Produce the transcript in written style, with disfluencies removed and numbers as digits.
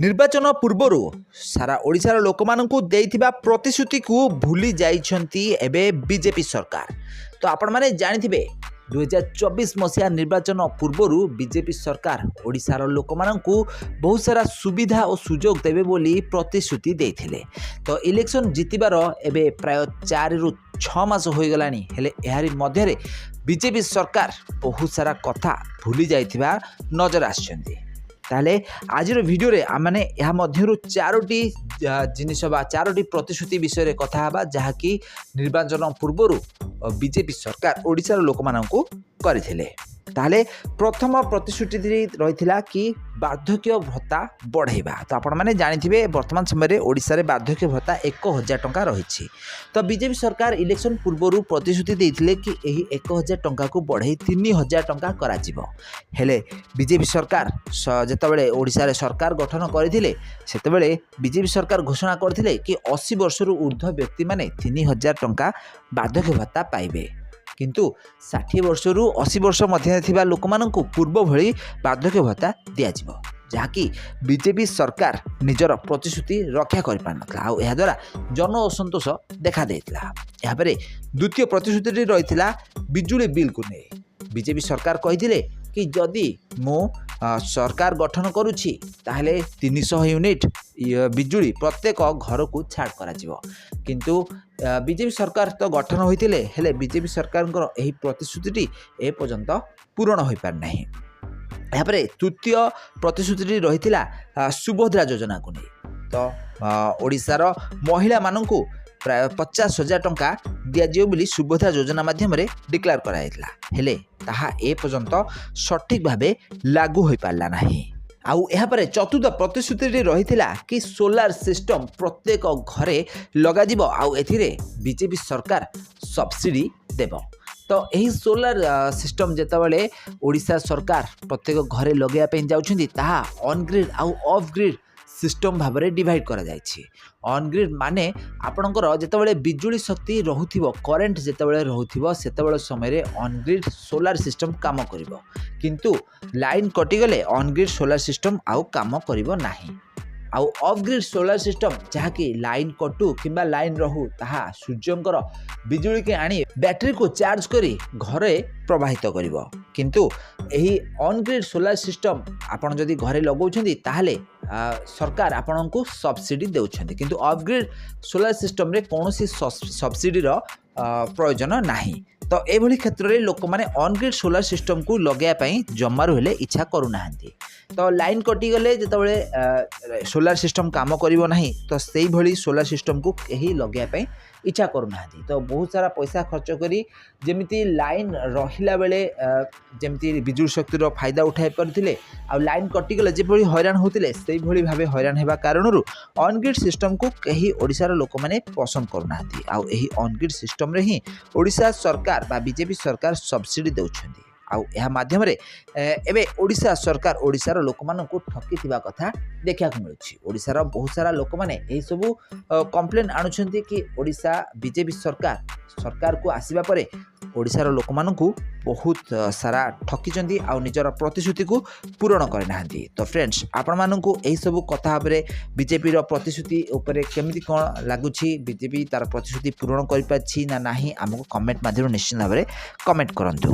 ନିର୍ବାଚନ ପୂର୍ବରୁ ସାରା ଓଡ଼ିଶାର ଲୋକମାନଙ୍କୁ ଦେଇଥିବା ପ୍ରତିଶ୍ରୁତିକୁ ଭୁଲି ଯାଇଛନ୍ତି ଏବେ ବିଜେପି ସରକାର। ତ ଆପଣମାନେ ଜାଣିଥିବେ 2024 ମସିହା ନିର୍ବାଚନ ପୂର୍ବରୁ ବିଜେପି ସରକାର ଓଡ଼ିଶାର ଲୋକମାନଙ୍କୁ ବହୁତ ସାରା ସୁବିଧା ଓ ସୁଯୋଗ ଦେବେ ବୋଲି ପ୍ରତିଶ୍ରୁତି ଦେଇଥିଲେ। ତ ଇଲେକ୍ସନ୍ ଜିତିବାର ଏବେ ପ୍ରାୟ 4ରୁ 6 ମାସ ହୋଇଗଲାଣି, ହେଲେ ଏହାରି ମଧ୍ୟରେ ବିଜେପି ସରକାର ବହୁତ ସାରା କଥା ଭୁଲି ଯାଇଥିବା ନଜର ଆସିଛନ୍ତି। ତାହେଲେ ଆଜିର ଭିଡ଼ିଓରେ ଆମେ ଏହା ମଧ୍ୟରୁ 4ଟି ଜିନିଷ ବା 4ଟି ପ୍ରତିଶ୍ରୁତି ବିଷୟରେ କଥା ହେବା, ଯାହାକି ନିର୍ବାଚନ ପୂର୍ବରୁ ବିଜେପି ସରକାର ଓଡ଼ିଶାର ଲୋକମାନଙ୍କୁ କରିଥିଲେ। ତାହେଲେ ପ୍ରଥମ ପ୍ରତିଶ୍ରୁତି ରହିଥିଲା କି ବାର୍ଦ୍ଧକ୍ୟ ଭତ୍ତା ବଢ଼ାଇବା। ତ ଆପଣମାନେ ଜାଣିଥିବେ ବର୍ତ୍ତମାନ ସମୟରେ ଓଡ଼ିଶାରେ ବାର୍ଦ୍ଧକ୍ୟ ଭତ୍ତା 1000 ଟଙ୍କା ରହିଛି। ତ ବିଜେପି ସରକାର ଇଲେକ୍ସନ୍ ପୂର୍ବରୁ ପ୍ରତିଶ୍ରୁତି ଦେଇଥିଲେ କି ଏହି 1000 ଟଙ୍କାକୁ ବଢ଼ାଇ 3000 ଟଙ୍କା କରାଯିବ। ହେଲେ ବିଜେପି ସରକାର ଯେତେବେଳେ ଓଡ଼ିଶାରେ ସରକାର ଗଠନ କରିଥିଲେ, ସେତେବେଳେ ବିଜେପି ସରକାର ଘୋଷଣା କରିଥିଲେ କି 80 ବର୍ଷରୁ ଉର୍ଦ୍ଧ୍ୱ ବ୍ୟକ୍ତିମାନେ 3000 ଟଙ୍କା ବାର୍ଦ୍ଧକ୍ୟ ଭତ୍ତା ପାଇବେ। କିନ୍ତୁ 60 ବର୍ଷରୁ 80 ବର୍ଷ ମଧ୍ୟରେ ଥିବା ଲୋକମାନଙ୍କୁ ପୂର୍ବ ଭଳି ବାର୍ଦ୍ଧକ୍ୟ ଭତ୍ତା ଦିଆଯିବ, ଯାହାକି ବିଜେପି ସରକାର ନିଜର ପ୍ରତିଶ୍ରୁତି ରକ୍ଷା କରିପାରିନଥିଲା। ଆଉ ଏହାଦ୍ୱାରା ଜନ ଅସନ୍ତୋଷ ଦେଖାଦେଇଥିଲା। ଏହାପରେ ଦ୍ୱିତୀୟ ପ୍ରତିଶ୍ରୁତିଟି ରହିଥିଲା ବିଜୁଳି ବିଲ୍କୁ ନେଇ। ବିଜେପି ସରକାର କହିଥିଲେ କି ଯଦି ମୁଁ ସରକାର ଗଠନ କରୁଛି ତାହେଲେ 300 ୟୁନିଟ୍ ବିଜୁଳି ପ୍ରତ୍ୟେକ ଘରକୁ ଛାଡ଼ କରାଯିବ। କିନ୍ତୁ ବିଜେପି ସରକାର ତ ଗଠନ ହୋଇଥିଲେ, ହେଲେ ବିଜେପି ସରକାରଙ୍କର ଏହି ପ୍ରତିଶ୍ରୁତିଟି ଏପର୍ଯ୍ୟନ୍ତ ପୂରଣ ହୋଇପାରିନାହିଁ। ଏହାପରେ ତୃତୀୟ ପ୍ରତିଶ୍ରୁତିଟି ରହିଥିଲା ସୁଭଦ୍ରା ଯୋଜନାକୁ ନେଇ। ତ ଓଡ଼ିଶାର ମହିଳାମାନଙ୍କୁ ପ୍ରାୟ 50,000 ଟଙ୍କା ଦିଆଯିବ ବୋଲି ସୁଭଦ୍ରା ଯୋଜନା ମାଧ୍ୟମରେ ଡିକ୍ଲେୟାର କରାଯାଇଥିଲା, ହେଲେ ତାହା ଏପର୍ଯ୍ୟନ୍ତ ସଠିକ୍ ଭାବେ ଲାଗୁ ହୋଇପାରିଲା ନାହିଁ। ଆଉ ଏହାପରେ ଚତୁର୍ଥ ପ୍ରତିଶ୍ରୁତିଟି ରହିଥିଲା କି ସୋଲାର ସିଷ୍ଟମ୍ ପ୍ରତ୍ୟେକ ଘରେ ଲଗାଯିବ, ଆଉ ଏଥିରେ ବିଜେପି ସରକାର ସବସିଡ଼ି ଦେବ। ତ ଏହି ସୋଲାର ସିଷ୍ଟମ୍ ଯେତେବେଳେ ଓଡ଼ିଶା ସରକାର ପ୍ରତ୍ୟେକ ଘରେ ଲଗାଇବା ପାଇଁ ଯାଉଛନ୍ତି, ତାହା ଅନଗ୍ରିଡ୍ ଆଉ ଅଫ୍ ଗ୍ରିଡ୍ ସିଷ୍ଟମ୍ ଭାବରେ ଡିଭାଇଡ୍ କରାଯାଇଛି। ଅନଗ୍ରିଡ୍ ମାନେ ଆପଣଙ୍କର ଯେତେବେଳେ ବିଜୁଳି ଶକ୍ତି ରହୁଥିବ, କରେଣ୍ଟ ଯେତେବେଳେ ରହୁଥିବ, ସେତେବେଳେ ସମୟରେ ଅନଗ୍ରିଡ୍ ସୋଲାର ସିଷ୍ଟମ୍ କାମ କରିବ। କିନ୍ତୁ ଲାଇନ୍ କଟିଗଲେ ଅନଗ୍ରିଡ୍ ସୋଲାର ସିଷ୍ଟମ୍ ଆଉ କାମ କରିବ ନାହିଁ। ଆଉ ଅଫ୍ ଗ୍ରିଡ୍ ସୋଲାର ସିଷ୍ଟମ୍, ଯାହାକି ଲାଇନ୍ କଟୁ କିମ୍ବା ଲାଇନ୍ ରହୁ, ତାହା ସୂର୍ଯ୍ୟଙ୍କର ବିଜୁଳିକି ଆଣି ବ୍ୟାଟେରୀକୁ ଚାର୍ଜ କରି ଘରେ ପ୍ରବାହିତ କରିବ। କିନ୍ତୁ ଏହି ଅନଗ୍ରିଡ୍ ସୋଲାର ସିଷ୍ଟମ୍ ଆପଣ ଯଦି ଘରେ ଲଗାଉଛନ୍ତି, ତାହେଲେ ସରକାର ଆପଣଙ୍କୁ ସବସିଡ଼ି ଦେଉଛନ୍ତି। କିନ୍ତୁ ଅଫ୍ଗ୍ରିଡ୍ ସୋଲାର ସିଷ୍ଟମ୍ରେ କୌଣସି ସବସିଡ଼ିର ପ୍ରୟୋଜନ ନାହିଁ। ତ ଏଭଳି କ୍ଷେତ୍ରରେ ଲୋକମାନେ ଅନଗ୍ରିଡ୍ ସୋଲାର ସିଷ୍ଟମ୍କୁ ଲଗାଇବା ପାଇଁ ଜମାରୁ ହେଲେ ଇଚ୍ଛା କରୁନାହାନ୍ତି। ତ ଲାଇନ୍ କଟିଗଲେ ଯେତେବେଳେ ସୋଲାର ସିଷ୍ଟମ୍ କାମ କରିବ ନାହିଁ, ତ ସେଇଭଳି ସୋଲାର ସିଷ୍ଟମ୍କୁ କେହି ଲଗାଇବା ପାଇଁ ଇଚ୍ଛା କରୁନାହାନ୍ତି। ତ ବହୁତ ସାରା ପଇସା ଖର୍ଚ୍ଚ କରି ଯେମିତି ଲାଇନ୍ ରହିଲା ବେଳେ ଯେମିତି ବିଜୁଳି ଶକ୍ତିର ଫାଇଦା ଉଠାଇ ପାରୁଥିଲେ, ଆଉ ଲାଇନ୍ କଟିଗଲେ ଯେଭଳି ହଇରାଣ ହେଉଥିଲେ, ସେଇଭଳି ଭାବେ ହଇରାଣ ହେବା କାରଣରୁ ଅନଗ୍ରିଡ୍ ସିଷ୍ଟମ୍କୁ କେହି ଓଡ଼ିଶାର ଲୋକମାନେ ପସନ୍ଦ କରୁନାହାନ୍ତି। ଆଉ ଏହି ଅନଗ୍ରିଡ୍ ସିଷ୍ଟମ୍ରେ ହିଁ ଓଡ଼ିଶା ସରକାର ବା ବିଜେପି ସରକାର ସବସିଡ଼ି ଦେଉଛନ୍ତି। ଆଉ ଏହା ମାଧ୍ୟମରେ ଏବେ ଓଡ଼ିଶା ସରକାର ଓଡ଼ିଶାର ଲୋକମାନଙ୍କୁ ଠକିଥିବା କଥା ଦେଖିବାକୁ ମିଳୁଛି। ଓଡ଼ିଶାର ବହୁତ ସାରା ଲୋକମାନେ ଏହିସବୁ କମ୍ପ୍ଲେନ୍ ଆଣୁଛନ୍ତି କି ଓଡ଼ିଶା ବିଜେପି ସରକାରକୁ ଆସିବା ପରେ ଓଡ଼ିଶାର ଲୋକମାନଙ୍କୁ ବହୁତ ସାରା ଠକିଛନ୍ତି, ଆଉ ନିଜର ପ୍ରତିଶ୍ରୁତିକୁ ପୂରଣ କରିନାହାନ୍ତି। ତ ଫ୍ରେଣ୍ଡସ୍, ଆପଣମାନଙ୍କୁ ଏହିସବୁ କଥା ଉପରେ ବିଜେପିର ପ୍ରତିଶ୍ରୁତି ଉପରେ କେମିତି କ'ଣ ଲାଗୁଛି, ବିଜେପି ତା'ର ପ୍ରତିଶ୍ରୁତି ପୂରଣ କରିପାରିଛି ନା ନାହିଁ, ଆମକୁ କମେଣ୍ଟ ମାଧ୍ୟମରେ ନିଶ୍ଚିତ ଭାବରେ କମେଣ୍ଟ କରନ୍ତୁ।